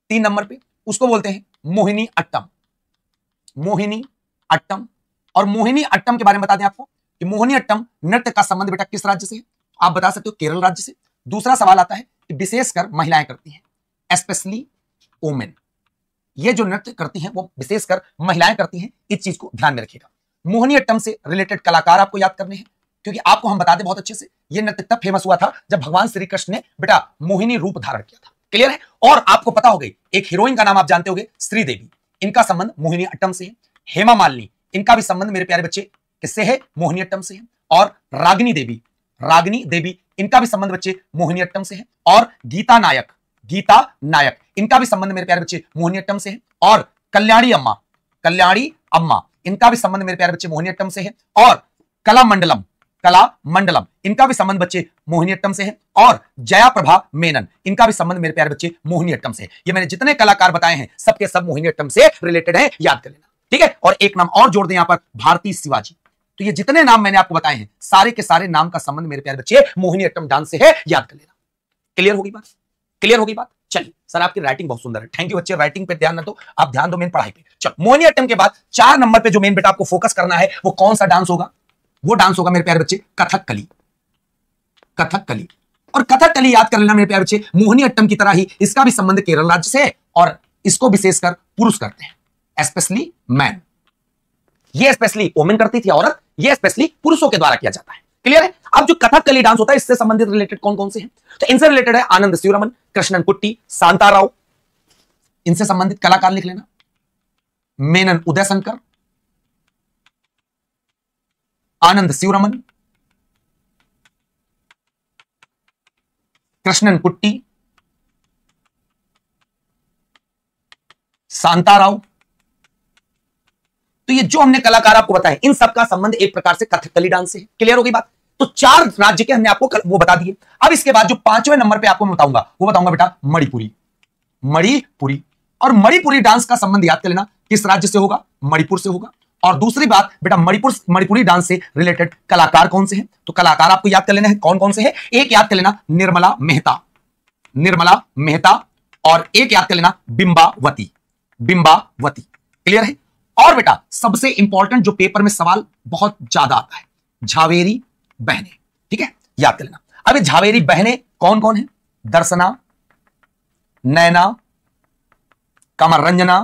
3 number पे उसको बोलते हैं मोहिनी अट्टम। मोहिनी अट्टम। और मोहिनी अट्टम के बारे में बता दें आपको कि मोहिनी अट्टम नृत्य का संबंध बेटा किस राज्य से है? आप बता सकते हो केरल राज्य से। दूसरा सवाल आता है कि विशेषकर महिलाएं करती हैं, स्पेशली वोमेन। ये जो नृत्य करती हैं वो विशेषकर महिलाएं करती हैं, इस चीज को ध्यान में रखिएगा। मोहिनी अट्टम से रिलेटेड कलाकार आपको याद करने हैं, क्योंकि आपको हम बता दें बहुत अच्छे से, ये नृत्य तब फेमस हुआ था जब भगवान श्री कृष्ण ने बेटा मोहिनी रूप धारण किया था। क्लियर है? और आपको पता हो गई एक हीरोइन का नाम आप जानते होंगे, श्रीदेवी, इनका संबंध मोहिनी अट्टम से है। हेमा मालिनी, इनका भी संबंध मेरे प्यारे बच्चे किससे है? मोहिनी अट्टम से है। और रागिनी देवी, रागिनी देवी, इनका भी संबंध बच्चे मोहिनी अट्टम से है। और गीता नायक, गीता नायक, इनका भी संबंध मेरे प्यारे बच्चे मोहिनी अट्टम से है। और कल्याणी अम्मा, कल्याणी अम्मा, इनका भी संबंध मेरे प्यारे बच्चे मोहिनी अट्टम से है। और कला मंडलम, कला मंडलम, इनका भी संबंध बच्चे मोहिनी अट्टम से है। और जया प्रभा मेनन, इनका भी संबंध मेरे प्यारे बच्चे मोहिनी अट्टम से है। ये मैंने जितने कलाकार बताए हैं सबके सब मोहिनी अट्टम से रिलेटेड है, याद कर लेना। ठीक है? और एक नाम और जोड़ दें यहां पर, भारती शिवाजी। तो ये जितने नाम मैंने आपको बताए हैं सारे के सारे नाम का संबंध मेरे प्यारे बच्चे मोहिनी अट्टम डांस से है, याद कर लेना। क्लियर होगी बात? क्लियर होगी बात? चलिए सर आपकी राइटिंग बहुत सुंदर है, थैंक यू बच्चे। राइटिंग पे ध्यान न दो, आप ध्यान दो मेन पढ़ाई पे। चलो मोहिनी अट्टम के बाद 4 नंबर पे जो मेन बेटा आपको फोकस करना है वो कौन सा डांस होगा? वो डांस होगा मेरे प्यारे बच्चे कथकली। कथकली। और कथकली याद कर लेना मेरे प्यारे बच्चे, मोहिनी अट्टम की तरह ही इसका भी संबंध केरल राज्य से है और इसको विशेषकर पुरुष करते हैं, स्पेशली मैन। ये स्पेशली वोमेन करती थी औरत, ये स्पेशली पुरुषों के द्वारा किया जाता है। क्लियर है? अब जो कथकली डांस होता है इससे संबंधित रिलेटेड कौन कौन से हैं? तो इनसे रिलेटेड है आनंद शिवरमन, कृष्णन कुट्टी, शांताराव, इनसे संबंधित कलाकार लिख लेना। मेनन उदय शंकर, आनंद शिवरमन, कृष्णन कुट्टी, शांताराव। तो ये जो हमने कलाकार आपको बताए इन सबका संबंध एक प्रकार से कथकली डांस से है। क्लियर होगी बात? तो 4 राज्य के हमने आपको वो बता दिए। अब इसके बाद जो 5वें नंबर पे आपको मैं बताऊंगा वो बताऊंगा बेटा मणिपुरी। मणिपुरी। और मणिपुरी डांस का संबंध याद कर लेना किस राज्य से होगा? मणिपुर से होगा। और दूसरी बात बेटा मणिपुरी डांस से रिलेटेड कलाकार कौन से हैं? तो कलाकार आपको याद कर लेना है कौन कौन से हैं। एक याद कर लेना निर्मला मेहता, निर्मला मेहता। और एक याद कर लेना बिंबावती, बिंबावती। क्लियर है? और बेटा सबसे इंपॉर्टेंट जो पेपर में सवाल बहुत ज्यादा आता है, झावेरी बहनें। ठीक है? याद कर लेना। अब ये झावेरी बहनें कौन कौन है? दर्शना, नैना, कामा रंजना,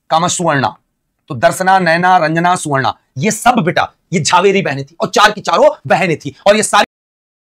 कामा सुवर्णा। तो दर्शना, नैना, रंजना, सुवर्णा, ये सब बेटा ये झावेरी बहनें थी और 4 की चारों बहनें थी। और ये सारी